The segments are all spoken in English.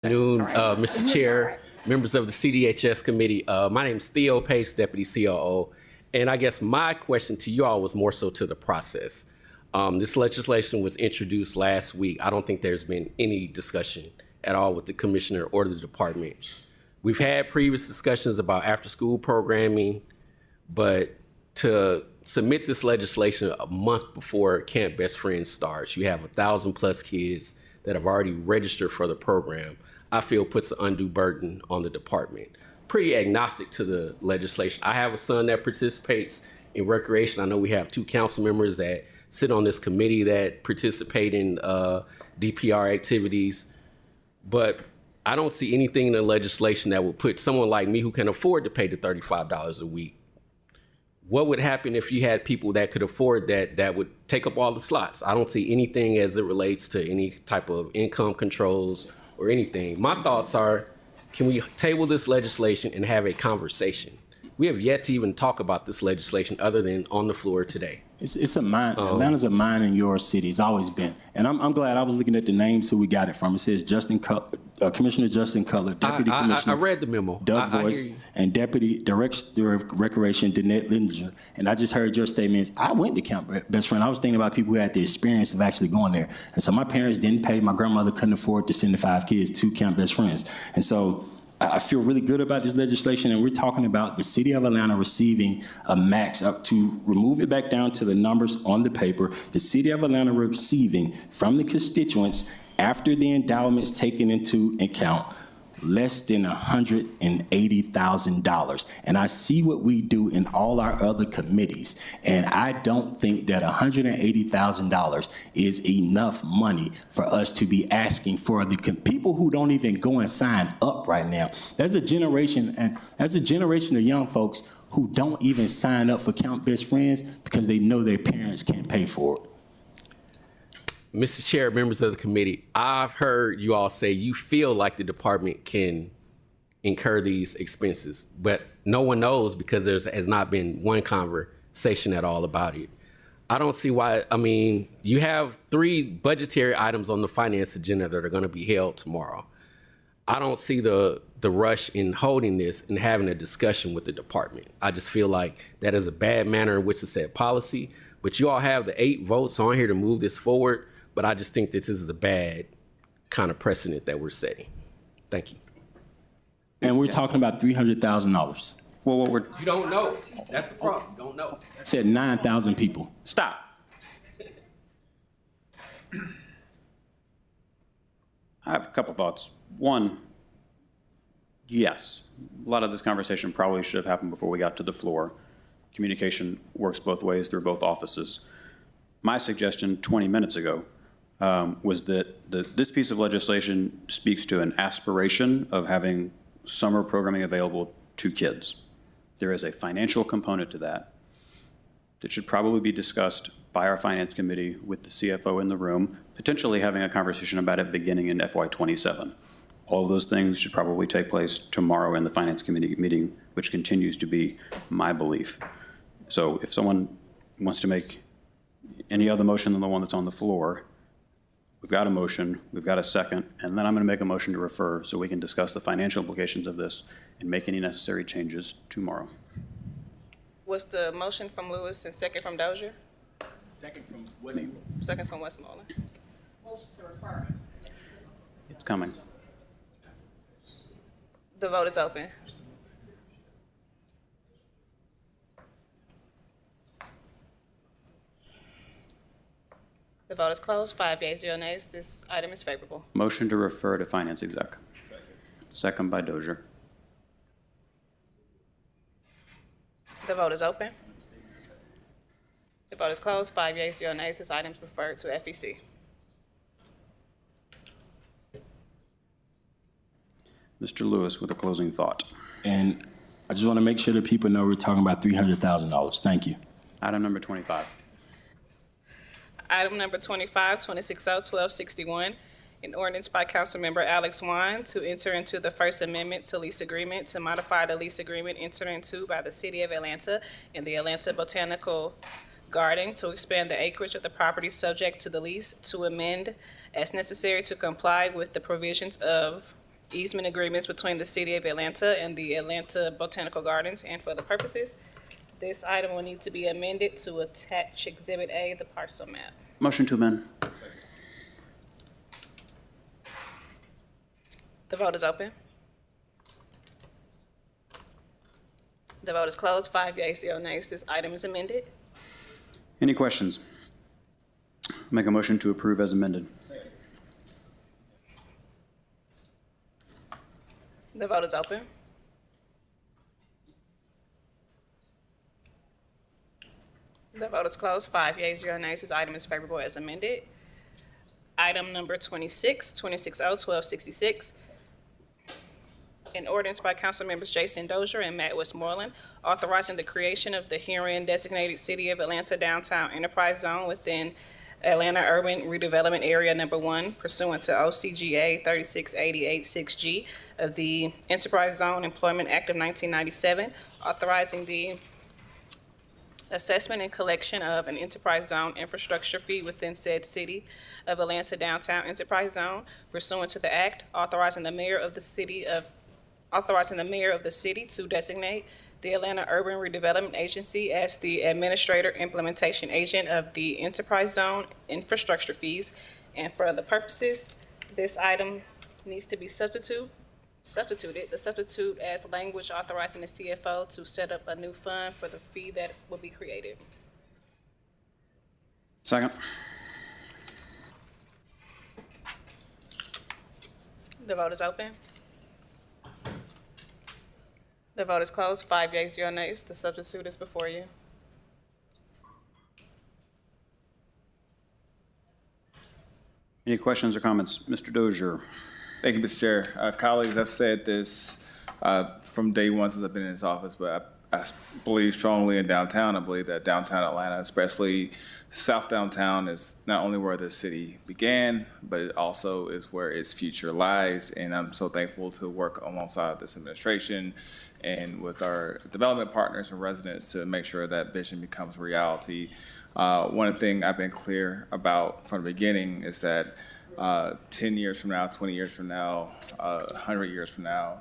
Afternoon, Mr. Chair, members of the CDHS committee. My name is Theo Pace, Deputy COO, and I guess my question to you all was more so to the process. This legislation was introduced last week. I don't think there's been any discussion at all with the commissioner or the department. We've had previous discussions about after-school programming, but to submit this legislation a month before Camp Best Friends starts, you have 1,000+ kids that have already registered for the program, I feel puts an undue burden on the department. Pretty agnostic to the legislation. I have a son that participates in recreation. I know we have 2 council members that sit on this committee that participate in DPR activities, but I don't see anything in the legislation that would put someone like me who can afford to pay the $35 a week. What would happen if you had people that could afford that would take up all the slots? I don't see anything as it relates to any type of income controls or anything. My thoughts are, can we table this legislation and have a conversation? We have yet to even talk about this legislation other than on the floor today. It's a mine. Atlanta's a mine in your city. It's always been. And I'm glad I was looking at the names who we got it from. It says Commissioner Justin Cutler, Deputy Commissioner. I read the memo. Doug Voice, and Deputy Director of Recreation, Danette Lindinger. And I just heard your statements. I went to Camp Best Friend. I was thinking about people who had the experience of actually going there. And so my parents didn't pay. My grandmother couldn't afford to send the 5 kids to Camp Best Friends. And so I feel really good about this legislation, and we're talking about the city of Atlanta receiving a max up to remove it back down to the numbers on the paper. The city of Atlanta receiving from the constituents after the endowments taken into account less than $180,000. And I see what we do in all our other committees, and I don't think that $180,000 is enough money for us to be asking for the people who don't even go and sign up right now. There's a generation of young folks who don't even sign up for Camp Best Friends because they know their parents can't pay for it. Mr. Chair, members of the committee, I've heard you all say you feel like the department can incur these expenses, but no one knows because there has not been one conversation at all about it. I don't see why. I mean, you have 3 budgetary items on the finance agenda that are going to be held tomorrow. I don't see the rush in holding this and having a discussion with the department. I just feel like that is a bad manner in which to set policy, but you all have the 8 votes on here to move this forward. But I just think that this is a bad kind of precedent that we're setting. Thank you. And we're talking about $300,000. Well, you don't know. That's the problem. You don't know. I said 9,000 people. Stop. I have a couple thoughts. One, yes, a lot of this conversation probably should have happened before we got to the floor. Communication works both ways through both offices. My suggestion 20 minutes ago was that this piece of legislation speaks to an aspiration of having summer programming available to kids. There is a financial component to that should probably be discussed by our finance committee with the CFO in the room, potentially having a conversation about it beginning in FY27. All of those things should probably take place tomorrow in the finance committee meeting, which continues to be my belief. So if someone wants to make any other motion than the one that's on the floor, we've got a motion, we've got a second, and then I'm going to make a motion to refer so we can discuss the financial implications of this and make any necessary changes tomorrow. Was the motion from Lewis and second from Dozier? Second from Westmoreland. Second from Westmoreland. Motion to refer. It's coming. The vote is open. The vote is closed. 5 yeas, 0 nays. This item is favorable. Motion to refer to finance exec. Second by Dozier. The vote is open. The vote is closed. 5 yeas, 0 nays. This item is referred to FEC. Mr. Lewis with a closing thought. And I just want to make sure that people know we're talking about $300,000. Thank you. Item number 25. Item number 25, 260-1261, an ordinance by Councilmember Alex Wine to enter into the First Amendment to lease agreement to modify the lease agreement entered into by the City of Atlanta and the Atlanta Botanical Garden to expand the acreage of the property subject to the lease, to amend as necessary to comply with the provisions of easement agreements between the City of Atlanta and the Atlanta Botanical Gardens, and for the purposes. This item will need to be amended to attach Exhibit A, the parcel map. Motion to amend. The vote is open. The vote is closed. 5 yeas, 0 nays. This item is amended. Any questions? Make a motion to approve as amended. The vote is open. The vote is closed. 5 yeas, 0 nays. This item is favorable as amended. Item number 26, 260-1266. An ordinance by council members Jason Dozier and Matt Westmoreland authorizing the creation of the herein designated City of Atlanta Downtown Enterprise Zone within Atlanta Urban Redevelopment Area Number 1 pursuant to OCGA 36886G of the Enterprise Zone Employment Act of 1997, authorizing the assessment and collection of an enterprise zone infrastructure fee within said City of Atlanta Downtown Enterprise Zone pursuant to the act, authorizing the mayor of the city to designate the Atlanta Urban Redevelopment Agency as the administrator implementation agent of the enterprise zone infrastructure fees. And for the purposes, this item needs to be substituted. The substitute as language authorizing the CFO to set up a new fund for the fee that will be created. Second. The vote is open. The vote is closed. 5 yeas, 0 nays. The substitute is before you. Any questions or comments? Mr. Dozier. Thank you, Mr. Chair. Colleagues, I've said this from day one since I've been in this office, but I believe strongly in downtown. I believe that downtown Atlanta, especially South Downtown, is not only where the city began, but it also is where its future lies. And I'm so thankful to work alongside this administration and with our development partners and residents to make sure that vision becomes reality. One thing I've been clear about from the beginning is that 10 years from now, 20 years from now, 100 years from now,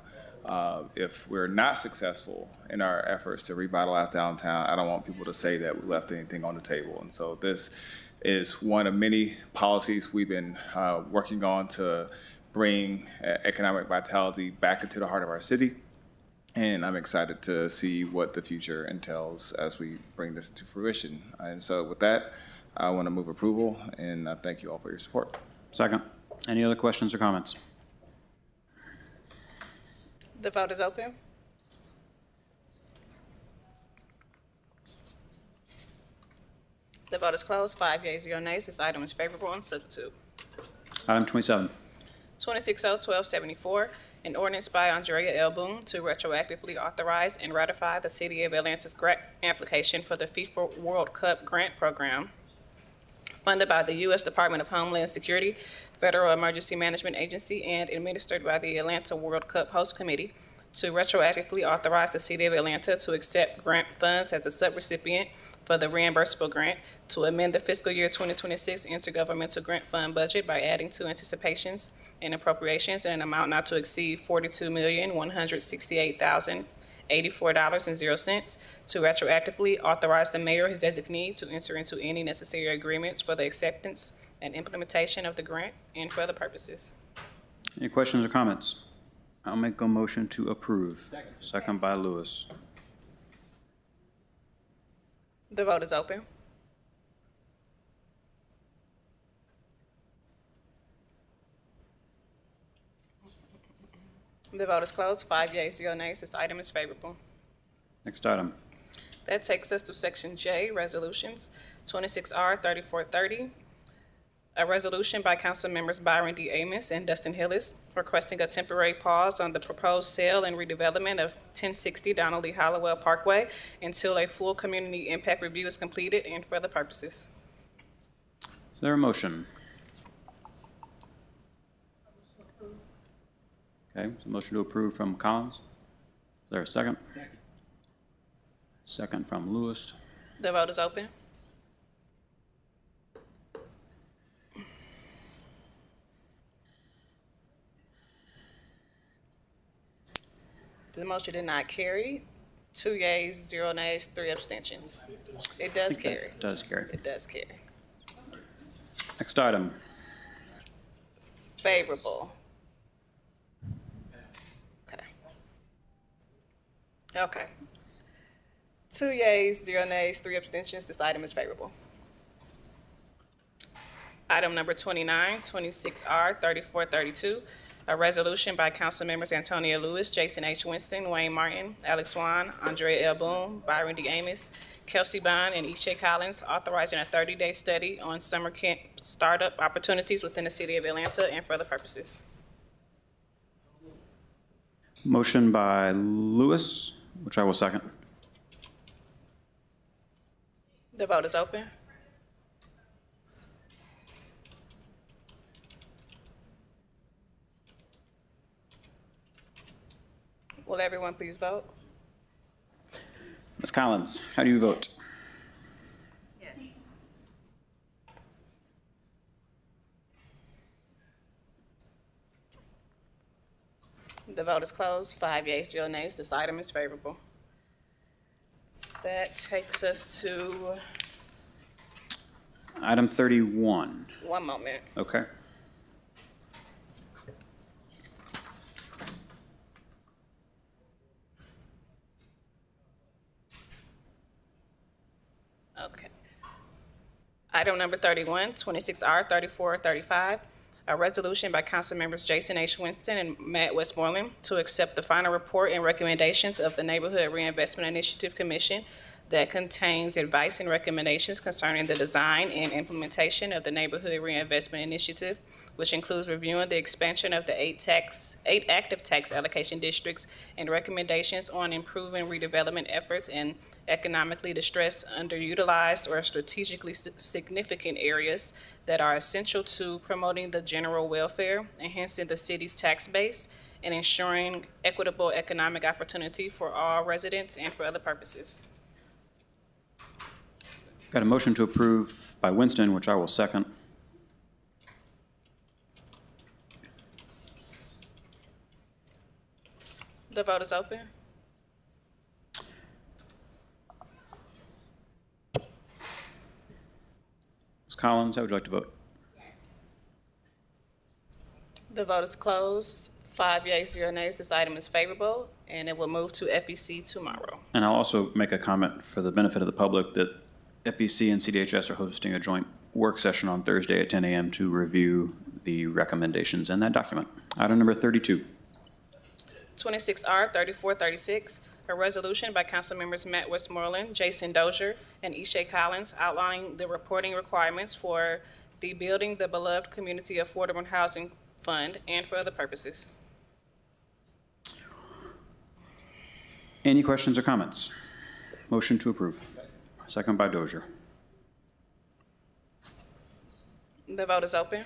if we're not successful in our efforts to revitalize downtown, I don't want people to say that we left anything on the table. And so this is one of many policies we've been working on to bring economic vitality back into the heart of our city. And I'm excited to see what the future entails as we bring this to fruition. And so with that, I want to move approval, and I thank you all for your support. Second. Any other questions or comments? The vote is open. The vote is closed. 5 yeas, 0 nays. This item is favorable on substitute. Item 27. 260-1274, an ordinance by Andrea L. Boone to retroactively authorize and ratify the City of Atlanta's grant application for the FIFA World Cup grant program funded by the U.S. Department of Homeland Security, Federal Emergency Management Agency, and administered by the Atlanta World Cup Host Committee, to retroactively authorize the City of Atlanta to accept grant funds as a subrecipient for the reimbursable grant, to amend the fiscal year 2026 intergovernmental grant fund budget by adding to anticipations and appropriations in an amount not to exceed $42,168,084.00, to retroactively authorize the mayor or his designee to enter into any necessary agreements for the acceptance and implementation of the grant and for other purposes. Any questions or comments? I'll make a motion to approve. Second by Lewis. The vote is open. The vote is closed. 5 yeas, 0 nays. This item is favorable. Next item. That takes us to Section J, Resolutions, 26R 3430. A resolution by council members Byron D. Amos and Dustin Hillis requesting a temporary pause on the proposed sale and redevelopment of 1060 Donald Lee Hollowell Parkway until a full community impact review is completed and for other purposes. Is there a motion? Okay, so motion to approve from Collins. Is there a second? Second from Lewis. The vote is open. The motion did not carry. 2 yeas, 0 nays, 3 abstentions. It does carry. Does carry. It does carry. Next item. Favorable. Okay. Okay. 2 yeas, 0 nays, 3 abstentions. This item is favorable. Item number 29, 26R, 3432, a resolution by council members Antonia Lewis, Jason H. Winston, Wayne Martin, Alex Swan, Andrea L. Boone, Byron D. Amos, Kelsey Bond, and Ishe Collins, authorizing a 30-day study on summer camp startup opportunities within the city of Atlanta and for other purposes. Motion by Lewis, which I will second. The vote is open. Will everyone please vote? Ms. Collins, how do you vote? Yes. The vote is closed. 5 yeas, 0 nays. This item is favorable. That takes us to, Item 31. one moment. Okay. Okay. Item number 31, 26R 3435, a resolution by council members Jason H. Winston and Matt Westmoreland to accept the final report and recommendations of the Neighborhood Reinvestment Initiative Commission that contains advice and recommendations concerning the design and implementation of the Neighborhood Reinvestment Initiative, which includes reviewing the expansion of the 8 active tax allocation districts and recommendations on improving redevelopment efforts in economically distressed, underutilized, or strategically significant areas that are essential to promoting the general welfare, enhancing the city's tax base, and ensuring equitable economic opportunity for all residents and for other purposes. Got a motion to approve by Winston, which I will second. The vote is open. Ms. Collins, how would you like to vote? The vote is closed. 5 yeas, 0 nays. This item is favorable, and it will move to FEC tomorrow. And I'll also make a comment for the benefit of the public that FEC and CDHS are hosting a joint work session on Thursday at 10 a.m. to review the recommendations in that document. Item number 32. 26R 3436, a resolution by council members Matt Westmoreland, Jason Dozier, and Ishe Collins outlining the reporting requirements for the Building the Beloved Community Affordable Housing Fund and for other purposes. Any questions or comments? Motion to approve. Second by Dozier. The vote is open.